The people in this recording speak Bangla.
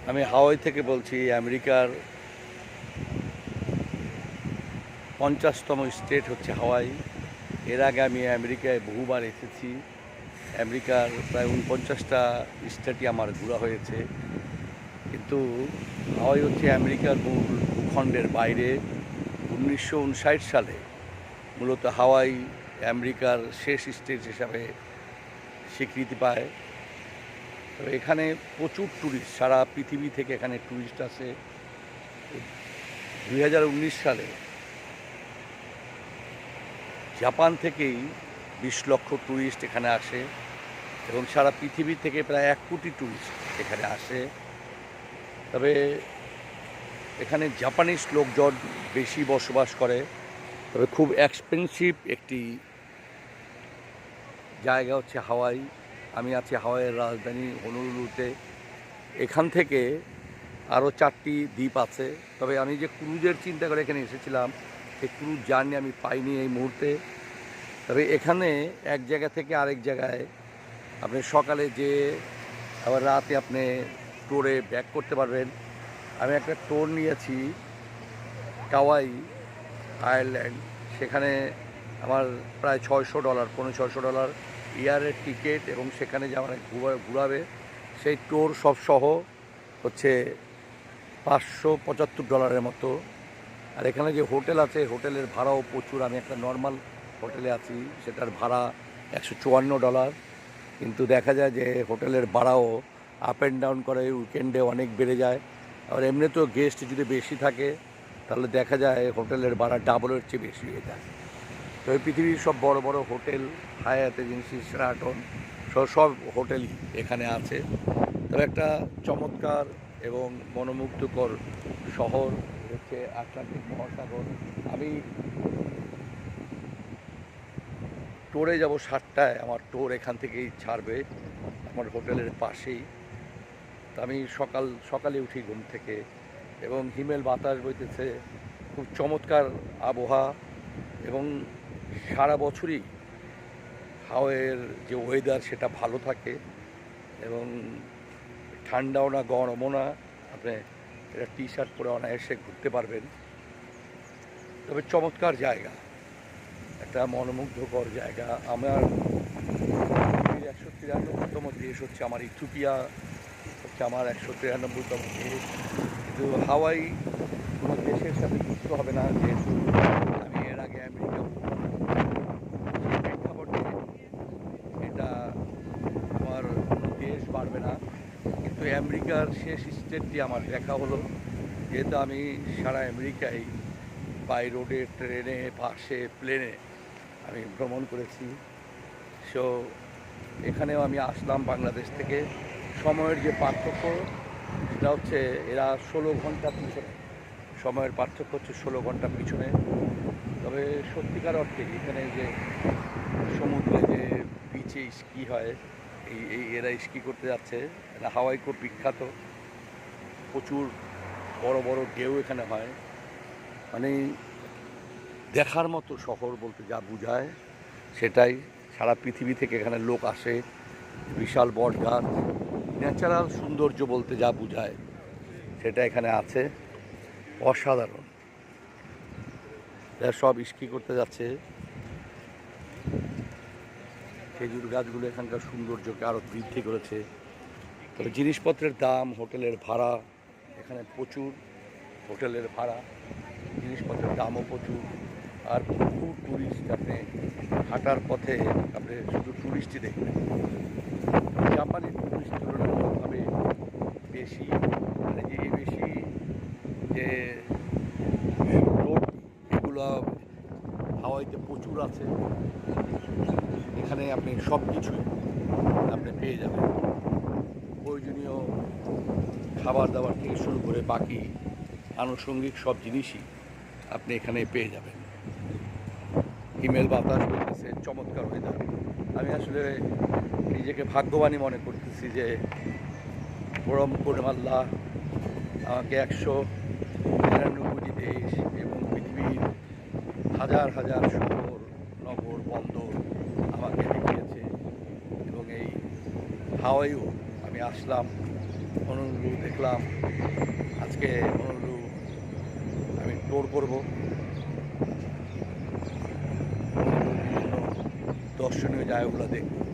আমি হাওয়াই থেকে বলছি। আমেরিকার 50তম স্টেট হচ্ছে হাওয়াই। এর আগে আমি আমেরিকায় বহুবার এসেছি। আমেরিকার প্রায় 49টা স্টেটই আমার ঘোরা হয়েছে। কিন্তু হাওয়াই হচ্ছে আমেরিকার মূল ভূখণ্ডের বাইরে। 1959 সালে মূলত হাওয়াই আমেরিকার শেষ স্টেট হিসাবে স্বীকৃতি পায়। তবে এখানে প্রচুর ট্যুরিস্ট, সারা পৃথিবী থেকে এখানে ট্যুরিস্ট আসে। 2019 সালে জাপান থেকেই 20 লক্ষ ট্যুরিস্ট এখানে আসে এবং সারা পৃথিবী থেকে প্রায় 1 কোটি ট্যুরিস্ট এখানে আসে। তবে এখানে জাপানিজ লোকজন বেশি বসবাস করে। তবে খুব এক্সপেন্সিভ একটি জায়গা হচ্ছে হাওয়াই। আমি আছি হাওয়াইয়ের রাজধানী হনুলুলুতে। এখান থেকে আরও 4টি দ্বীপ আছে। তবে আমি যে ক্রুজের চিন্তা করে এখানে এসেছিলাম, সেই ক্রুজ জার্নি আমি পাইনি এই মুহূর্তে। তবে এখানে এক জায়গা থেকে আরেক জায়গায় আপনি সকালে যে আবার রাতে আপনি টোরে ব্যাক করতে পারবেন। আমি একটা টোর নিয়েছি কাওয়াই আইল্যান্ড। সেখানে আমার প্রায় $600, $650 ইয়ারের টিকিট, এবং সেখানে যে আমার ঘুরাবে সেই টোর সব সহ হচ্ছে $575 মতো। আর এখানে যে হোটেল আছে, হোটেলের ভাড়াও প্রচুর। আমি একটা নর্মাল হোটেলে আছি, সেটার ভাড়া $154। কিন্তু দেখা যায় যে হোটেলের ভাড়াও আপ অ্যান্ড ডাউন করে, উইকেন্ডে অনেক বেড়ে যায়। আর এমনিতেও গেস্ট যদি বেশি থাকে তাহলে দেখা যায় হোটেলের ভাড়া ডাবলের চেয়ে বেশি হয়ে যায়। তো এই পৃথিবীর সব বড় বড় হোটেল, হায়াত এজেন্সি, শেরাটন সব হোটেলই এখানে আছে। তবে একটা চমৎকার এবং মনোমুগ্ধকর শহর হচ্ছে আটলান্টিক মহাসাগর। আমি টোরে যাব 7টায়, আমার টোর এখান থেকেই ছাড়বে আমার হোটেলের পাশেই। তো আমি সকালে উঠি ঘুম থেকে, এবং হিমেল বাতাস বইতেছে, খুব চমৎকার আবহাওয়া। এবং সারা বছরই হাওয়াইয়ের যে ওয়েদার সেটা ভালো থাকে, এবং ঠান্ডাও না গরমও না। আপনি এটা টি শার্ট পরে অনায়াসে ঘুরতে পারবেন। তবে চমৎকার জায়গা, একটা মনোমুগ্ধকর জায়গা। আমার 193তম দেশ হচ্ছে আমার ইথিওপিয়া, হচ্ছে আমার 193তম দেশ। কিন্তু হাওয়াই কোনো দেশের সাথে যুক্ত হবে না, যেহেতু আমি এর আগে আমেরিকা সেই প্রেক্ষাপটে এটা আমার কোনো দেশ পারবে না। কিন্তু আমেরিকার শেষ স্টেটটি আমার দেখা হলো, যেহেতু আমি সারা আমেরিকায় বাই রোডে, ট্রেনে, বাসে, প্লেনে আমি ভ্রমণ করেছি। সো এখানেও আমি আসলাম বাংলাদেশ থেকে। সময়ের যে পার্থক্য সেটা হচ্ছে এরা 16 ঘন্টা পিছনে, সময়ের পার্থক্য হচ্ছে 16 ঘন্টা পিছনে। তবে সত্যিকার অর্থে এখানে যে সমুদ্রে যে বিচে স্কি হয়, এরা স্কি করতে যাচ্ছে। হাওয়াই খুব বিখ্যাত, প্রচুর বড় বড় ঢেউ এখানে হয়। মানে দেখার মতো শহর বলতে যা বোঝায় সেটাই। সারা পৃথিবী থেকে এখানে লোক আসে। বিশাল বট গাছ, ন্যাচারাল সৌন্দর্য বলতে যা বোঝায় সেটা এখানে আছে। অসাধারণ। এরা সব স্কি করতে যাচ্ছে। খেজুর গাছগুলো এখানকার সৌন্দর্যকে আরও বৃদ্ধি করেছে। তবে জিনিসপত্রের দাম, হোটেলের ভাড়া এখানে প্রচুর। হোটেলের ভাড়া, জিনিসপত্রের দামও প্রচুর। আর প্রচুর ট্যুরিস্ট, আপনি হাঁটার পথে আপনি শুধু ট্যুরিস্টই দেখবেন। জাপানি ট্যুরিস্ট তুলনামূলকভাবে বেশি, মানে যে বেশি যে রোড এগুলো হাওয়াইতে প্রচুর আছে। এখানে আপনি সব কিছুই আপনি পেয়ে যাবেন। প্রয়োজনীয় খাবার দাবার থেকে শুরু করে বাকি আনুষঙ্গিক সব জিনিসই আপনি এখানে পেয়ে যাবেন। হিমেল বাতাস বইতেছে, চমৎকার ওয়েদার। আমি আসলে নিজেকে ভাগ্যবানই মনে করতেছি যে আল্লাহ আমাকে 199টি দেশ এবং পৃথিবীর হাজার হাজার শহর, নগর, বন্দর আমাকে দেখিয়েছে। এবং এই হাওয়াইও আমি আসলাম হনুলুলু দেখে। দেখলাম। আজকে হনুলু আমি টোর করবো, বিভিন্ন দর্শনীয় জায়গাগুলো দেখব।